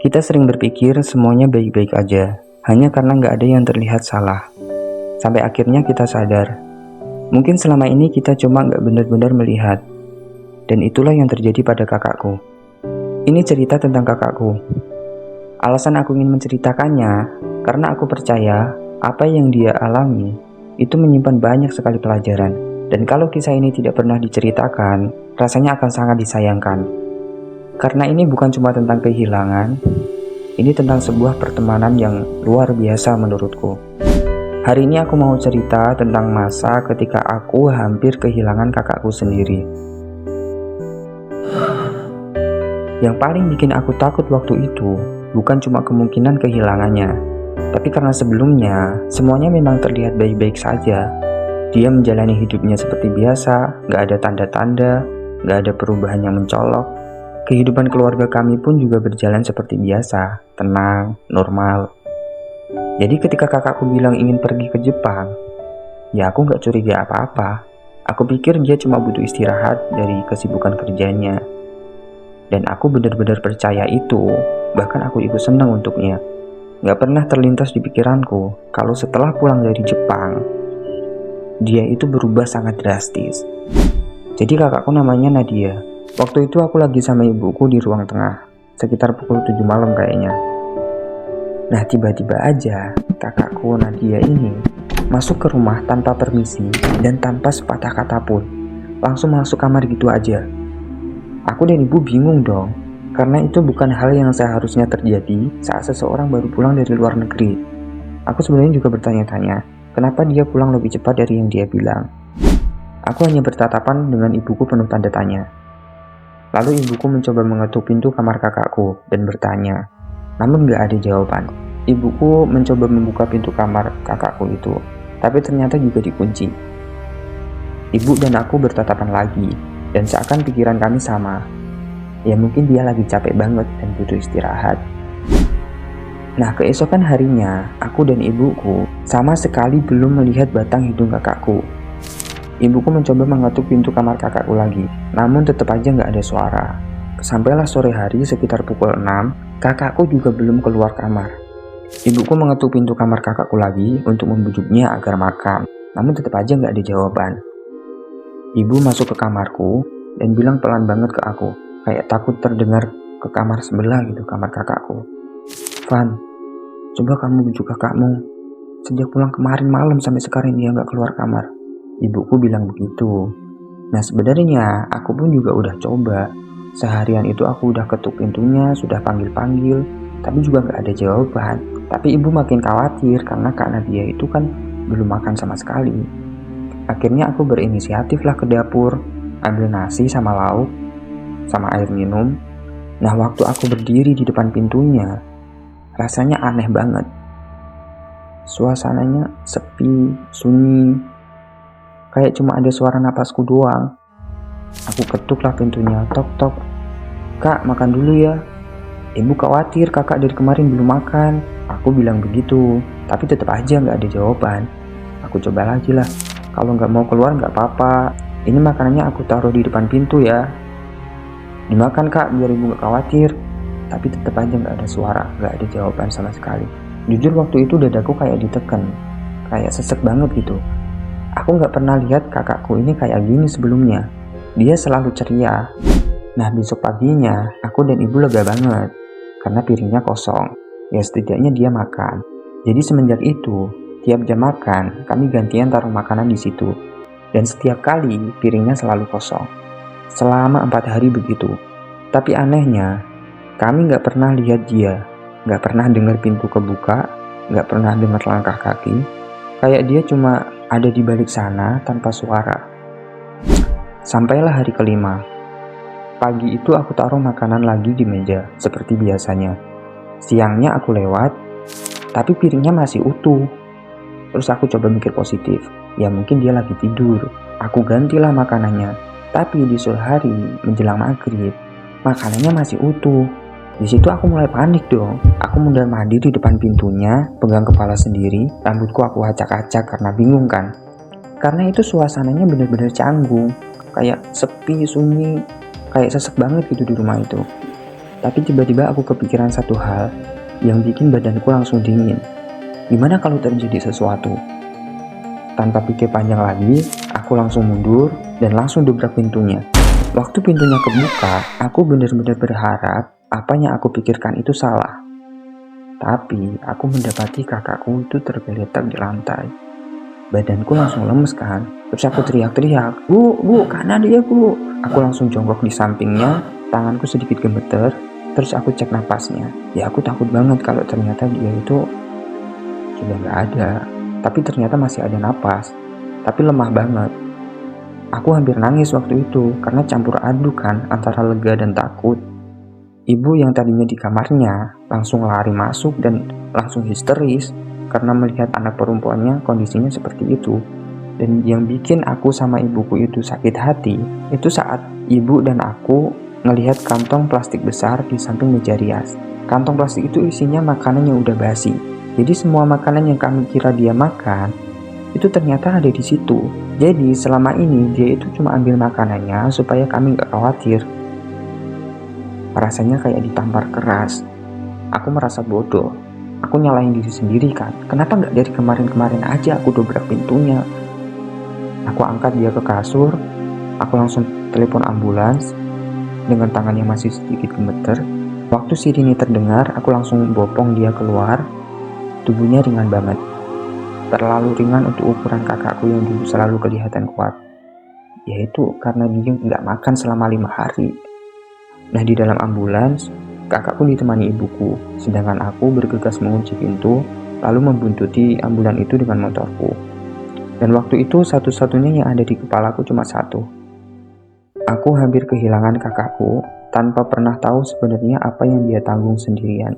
Kita sering berpikir semuanya baik-baik aja, hanya karena nggak ada yang terlihat salah. Sampai akhirnya kita sadar, mungkin selama ini kita cuma nggak benar-benar melihat. Dan itulah yang terjadi pada kakakku. Ini cerita tentang kakakku. Alasan aku ingin menceritakannya, karena aku percaya apa yang dia alami itu menyimpan banyak sekali pelajaran. Dan kalau kisah ini tidak pernah diceritakan, rasanya akan sangat disayangkan. Karena ini bukan cuma tentang kehilangan, ini tentang sebuah pertemanan yang luar biasa menurutku. Hari ini aku mau cerita tentang masa ketika aku hampir kehilangan kakakku sendiri. Yang paling bikin aku takut waktu itu bukan cuma kemungkinan kehilangannya, tapi karena sebelumnya semuanya memang terlihat baik-baik saja. Dia menjalani hidupnya seperti biasa, gak ada tanda-tanda, gak ada perubahan yang mencolok. Kehidupan keluarga kami pun juga berjalan seperti biasa, tenang, normal. Jadi ketika kakakku bilang ingin pergi ke Jepang, ya aku gak curiga apa-apa. Aku pikir dia cuma butuh istirahat dari kesibukan kerjanya. Dan aku benar-benar percaya itu, bahkan aku ikut senang untuknya. Gak pernah terlintas di pikiranku kalau setelah pulang dari Jepang, dia itu berubah sangat drastis. Jadi kakakku namanya Nadia. Waktu itu aku lagi sama ibuku di ruang tengah, sekitar pukul 7 malam kayaknya. Nah tiba-tiba aja kakakku Nadia ini masuk ke rumah tanpa permisi dan tanpa sepatah kata pun. Langsung masuk kamar gitu aja. Aku dan ibu bingung dong, karena itu bukan hal yang seharusnya terjadi saat seseorang baru pulang dari luar negeri. Aku sebenarnya juga bertanya-tanya, kenapa dia pulang lebih cepat dari yang dia bilang. Aku hanya bertatapan dengan ibuku penuh tanda tanya. Lalu ibuku mencoba mengetuk pintu kamar kakakku dan bertanya, namun gak ada jawaban. Ibuku mencoba membuka pintu kamar kakakku itu, tapi ternyata juga dikunci. Ibu dan aku bertatapan lagi, dan seakan pikiran kami sama. Ya mungkin dia lagi capek banget dan butuh istirahat. Nah keesokan harinya, aku dan ibuku sama sekali belum melihat batang hidung kakakku. Ibuku mencoba mengetuk pintu kamar kakakku lagi, namun tetap aja nggak ada suara. Sampailah sore hari sekitar pukul 6, kakakku juga belum keluar kamar. Ibuku mengetuk pintu kamar kakakku lagi untuk membujuknya agar makan, namun tetap aja nggak ada jawaban. Ibu masuk ke kamarku dan bilang pelan banget ke aku, kayak takut terdengar ke kamar sebelah gitu, kamar kakakku. Van, coba kamu bujuk kakakmu. Sejak pulang kemarin malam sampai sekarang dia nggak keluar kamar. Ibuku bilang begitu. Nah sebenarnya aku pun juga udah coba. Seharian itu aku udah ketuk pintunya, sudah panggil-panggil, tapi juga gak ada jawaban. Tapi ibu makin khawatir karena Kak Nadia itu kan belum makan sama sekali. Akhirnya aku berinisiatif lah ke dapur, ambil nasi sama lauk, sama air minum. Nah waktu aku berdiri di depan pintunya, rasanya aneh banget. Suasananya sepi, sunyi, kayak cuma ada suara napasku doang. Aku ketuklah pintunya, tok-tok. Kak, makan dulu ya. Ibu khawatir kakak dari kemarin belum makan. Aku bilang begitu, tapi tetap aja gak ada jawaban. Aku coba lagi lah. Kalau gak mau keluar gak apa-apa. Ini makanannya aku taruh di depan pintu ya. Dimakan kak, biar ibu gak khawatir. Tapi tetap aja gak ada suara, gak ada jawaban sama sekali. Jujur waktu itu dadaku kayak ditekan, kayak sesek banget gitu. Aku gak pernah lihat kakakku ini kayak gini sebelumnya. Dia selalu ceria. Nah besok paginya aku dan ibu lega banget karena piringnya kosong. Ya setidaknya dia makan. Jadi semenjak itu tiap jam makan kami gantian taruh makanan di situ. Dan setiap kali piringnya selalu kosong. Selama 4 hari begitu. Tapi anehnya kami gak pernah lihat dia. Gak pernah dengar pintu kebuka. Gak pernah dengar langkah kaki. Kayak dia cuma ada di balik sana tanpa suara. Sampailah hari kelima. Pagi itu aku taruh makanan lagi di meja seperti biasanya. Siangnya aku lewat, tapi piringnya masih utuh. Terus aku coba mikir positif. Ya mungkin dia lagi tidur. Aku gantilah makanannya. Tapi di sore hari menjelang maghrib, makanannya masih utuh. Di situ aku mulai panik dong. Aku mundar mandir di depan pintunya, pegang kepala sendiri, rambutku aku acak-acak karena bingung kan. Karena itu suasananya benar-benar canggung, kayak sepi, sunyi, kayak sesek banget gitu di rumah itu. Tapi tiba-tiba aku kepikiran satu hal yang bikin badanku langsung dingin. Gimana kalau terjadi sesuatu? Tanpa pikir panjang lagi, aku langsung mundur dan langsung dobrak pintunya. Waktu pintunya kebuka, aku benar-benar berharap apa yang aku pikirkan itu salah. Tapi aku mendapati kakakku itu tergeletak di lantai. Badanku langsung lemes kan. Terus aku teriak-teriak, Bu, karena dia Bu. Aku langsung jongkok di sampingnya, tanganku sedikit gemeter. Terus aku cek napasnya. Ya aku takut banget kalau ternyata dia itu sudah nggak ada. Tapi ternyata masih ada napas. Tapi lemah banget. Aku hampir nangis waktu itu karena campur aduk kan antara lega dan takut. Ibu yang tadinya di kamarnya langsung lari masuk dan langsung histeris karena melihat anak perempuannya kondisinya seperti itu. Dan yang bikin aku sama ibuku itu sakit hati, itu saat ibu dan aku ngelihat kantong plastik besar di samping meja rias. Kantong plastik itu isinya makanan yang udah basi. Jadi semua makanan yang kami kira dia makan, itu ternyata ada di situ. Jadi selama ini dia itu cuma ambil makanannya supaya kami gak khawatir. Rasanya kayak ditampar keras. Aku merasa bodoh. Aku nyalahin diri sendiri kan. Kenapa gak dari kemarin-kemarin aja aku dobrak pintunya? Aku angkat dia ke kasur. Aku langsung telepon ambulans dengan tangan yang masih sedikit gemeter. Waktu sirine terdengar, aku langsung bopong dia keluar. Tubuhnya ringan banget. Terlalu ringan untuk ukuran kakakku yang dulu selalu kelihatan kuat. Yaitu karena dia nggak makan selama 5 hari. Nah, di dalam ambulans, kakakku ditemani ibuku, sedangkan aku bergegas mengunci pintu, lalu membuntuti ambulan itu dengan motorku. Dan waktu itu satu-satunya yang ada di kepalaku cuma satu. Aku hampir kehilangan kakakku tanpa pernah tahu sebenarnya apa yang dia tanggung sendirian.